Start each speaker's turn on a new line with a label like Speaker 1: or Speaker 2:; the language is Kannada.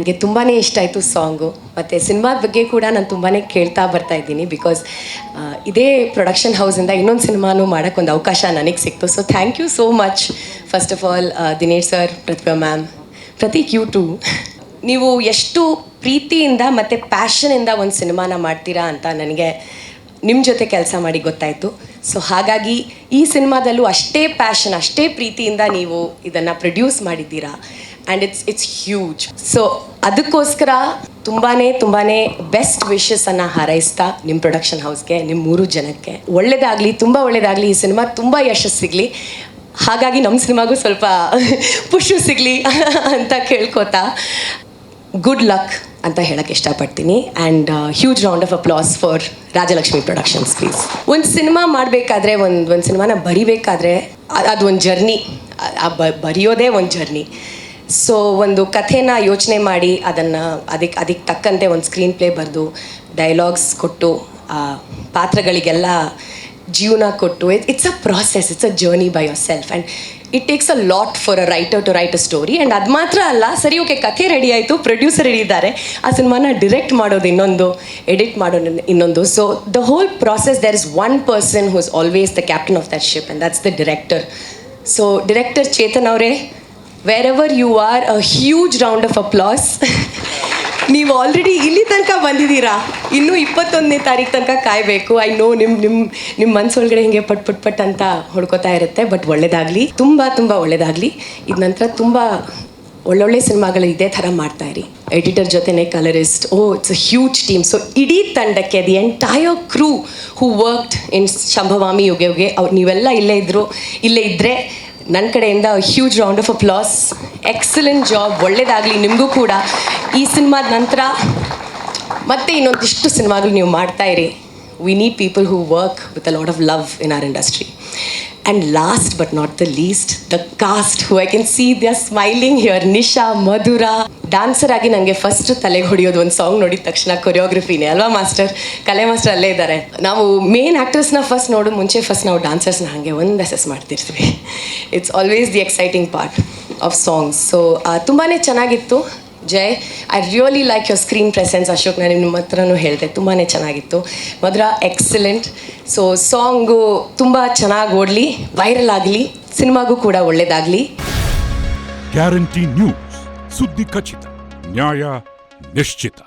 Speaker 1: ನನಗೆ ತುಂಬಾ ಇಷ್ಟ ಆಯಿತು ಸಾಂಗು. ಮತ್ತು ಸಿನಿಮಾದ ಬಗ್ಗೆ ಕೂಡ ನಾನು ತುಂಬಾ ಕೇಳ್ತಾ ಬರ್ತಾ ಇದ್ದೀನಿ. ಬಿಕಾಸ್ ಇದೇ ಪ್ರೊಡಕ್ಷನ್ ಹೌಸಿಂದ ಇನ್ನೊಂದು ಸಿನಿಮಾನು ಮಾಡೋಕ್ಕೆ ಒಂದು ಅವಕಾಶ ನನಗೆ ಸಿಕ್ತು. So thank you so much first of all Dinesh sir, Pratibha ma'am, Prateek you too. ನೀವು ಎಷ್ಟು ಪ್ರೀತಿಯಿಂದ ಮತ್ತು ಪ್ಯಾಷನಿಂದ ಒಂದು ಸಿನಿಮಾನ ಮಾಡ್ತೀರಾ ಅಂತ ನನಗೆ ನಿಮ್ಮ ಜೊತೆ ಕೆಲಸ ಮಾಡಿ ಗೊತ್ತಾಯಿತು. ಸೊ ಹಾಗಾಗಿ ಈ ಸಿನಿಮಾದಲ್ಲೂ ಅಷ್ಟೇ ಪ್ಯಾಷನ್, ಅಷ್ಟೇ ಪ್ರೀತಿಯಿಂದ ನೀವು ಇದನ್ನು ಪ್ರೊಡ್ಯೂಸ್ ಮಾಡಿದ್ದೀರಾ. And it's huge. ಸೊ ಅದಕ್ಕೋಸ್ಕರ ತುಂಬಾ ಬೆಸ್ಟ್ ವಿಶಸ್ಸನ್ನು ಹಾರೈಸ್ತಾ ನಿಮ್ಮ ಪ್ರೊಡಕ್ಷನ್ ಹೌಸ್ಗೆ, ನಿಮ್ಮ 3 ಜನಕ್ಕೆ ಒಳ್ಳೆಯದಾಗಲಿ, ತುಂಬ ಒಳ್ಳೆಯದಾಗಲಿ. ಈ ಸಿನಿಮಾ ತುಂಬ ಯಶಸ್ಸು ಸಿಗಲಿ. ಹಾಗಾಗಿ ನಮ್ಮ ಸಿನಿಮಾಗೂ ಸ್ವಲ್ಪ ಪುಷು ಸಿಗಲಿ ಅಂತ ಕೇಳ್ಕೊತಾ ಗುಡ್ ಲಕ್ ಅಂತ ಹೇಳಕ್ಕೆ ಇಷ್ಟಪಡ್ತೀನಿ. And huge round of applause for Rajalakshmi productions please. ಒಂದು ಸಿನಿಮಾ ಮಾಡಬೇಕಾದ್ರೆ, ಒಂದು ಸಿನಿಮಾನ ಬರಿಬೇಕಾದ್ರೆ ಅದು ಒಂದು ಜರ್ನಿ. ಬರೆಯೋದೇ ಒಂದು ಜರ್ನಿ. ಸೊ ಒಂದು ಕಥೆನ ಯೋಚನೆ ಮಾಡಿ ಅದಕ್ಕೆ ತಕ್ಕಂತೆ ಒಂದು ಸ್ಕ್ರೀನ್ ಪ್ಲೇ ಬರೆದು ಡೈಲಾಗ್ಸ್ ಕೊಟ್ಟು ಪಾತ್ರಗಳಿಗೆಲ್ಲ ಜೀವನ ಕೊಟ್ಟು it's a process, it's a journey by yourself. And it takes a lot for a writer to write a story. And ಅದು ಮಾತ್ರ ಅಲ್ಲ, ಸರಿ ಓಕೆ ಕಥೆ ರೆಡಿ ಆಯಿತು, ಪ್ರೊಡ್ಯೂಸರ್ ಇದ್ದಾರೆ, ಆ ಸಿನಿಮಾನ ಡಿರೆಕ್ಟ್ ಮಾಡೋದು ಇನ್ನೊಂದು, ಎಡಿಟ್ ಮಾಡೋದು ಇನ್ನೊಂದು. So the whole process there is one person who is always the captain of that ship, and that's the director. So director Chetan ಅವರೇ, wherever you are, a huge round of applause. ನೀವು ಆಲ್ರೆಡಿ ಇಲ್ಲಿ ತನಕ ಬಂದಿದ್ದೀರಾ, ಇನ್ನೂ 21ನೇ ತಾರೀಕು ತನಕ ಕಾಯಬೇಕು. ಐ ನೋ ನಿಮ್ಮ ಮನಸ್ಸೊಳಗಡೆ ಹಿಂಗೆ ಪಟ್ ಅಂತ ಹೊಡ್ಕೋತಾ ಇರುತ್ತೆ. ಬಟ್ ಒಳ್ಳೇದಾಗಲಿ, ತುಂಬ ಒಳ್ಳೇದಾಗಲಿ. ಇದ ನಂತರ ತುಂಬ ಒಳ್ಳೊಳ್ಳೆ ಸಿನಿಮಾಗಳು ಇದೇ ಥರ ಮಾಡ್ತಾಯಿರಿ. ಎಡಿಟರ್ ಜೊತೆನೇ colourist, it's a huge team. So ಇಡೀ ತಂಡಕ್ಕೆ, the entire crew who worked in Shambhavami Yuge ಅವ್ರು ನೀವೆಲ್ಲ ಇಲ್ಲೇ ಇದ್ದರೆ ನನ್ನ ಕಡೆಯಿಂದ huge round of applause. Excellent job, ಒಳ್ಳೇದಾಗಲಿ ನಿಮಗೂ ಕೂಡ. ಈ ಸಿನಿಮಾದ ನಂತರ ಮತ್ತೆ ಇನ್ನೊಂದಿಷ್ಟು ಸಿನಿಮಾಗಳು ನೀವು ಮಾಡ್ತಾಯಿರಿ. We need people who work with a lot of love in our industry. And last but not the least, the cast who I can see they are smiling here. Nisha, Madhura. Dancer ಆಗಿ ನನಗೆ ಫಸ್ಟ್ ತಲೆಗೆ ಹೊಡೆಯೋದು ಒಂದು ಸಾಂಗ್ ನೋಡಿದ ತಕ್ಷಣ ಕೊರಿಯೋಗ್ರಫಿನೇ ಅಲ್ವಾ ಮಾಸ್ಟರ್? ಕಲೆ ಮಾಸ್ಟರ್ ಅಲ್ಲೇ ಇದ್ದಾರೆ. ನಾವು ಮೇನ್ ಆ್ಯಕ್ಟರ್ಸ್ನ ಫಸ್ಟ್ ನೋಡೋ ಮುಂಚೆ ನಾವು ಡಾನ್ಸರ್ಸ್ನ ಹಾಗೆ ಒಂದು ಅಸೆಸ್ ಮಾಡ್ತಿರ್ತೀವಿ. It's always the exciting part of songs. So ತುಂಬಾ ಚೆನ್ನಾಗಿತ್ತು Jay. I really like your screen presence. Ashok, ನಾನು ನಿಮ್ಮ ಹತ್ರನೂ ಹೇಳಿದೆ, ತುಂಬಾ ಚೆನ್ನಾಗಿತ್ತು. ಮಧುರ ಎಕ್ಸಲೆಂಟ್. ಸೊ ಸಾಂಗು ತುಂಬ ಚೆನ್ನಾಗಿ ಓಡಲಿ, ವೈರಲ್ ಆಗಲಿ, ಸಿನಿಮಾಗೂ ಕೂಡ ಒಳ್ಳೆಯದಾಗಲಿ.
Speaker 2: ಗ್ಯಾರಂಟಿ ನ್ಯೂಸ್, ಸುದ್ದಿ ಖಚಿತ, ನ್ಯಾಯ ನಿಶ್ಚಿತ.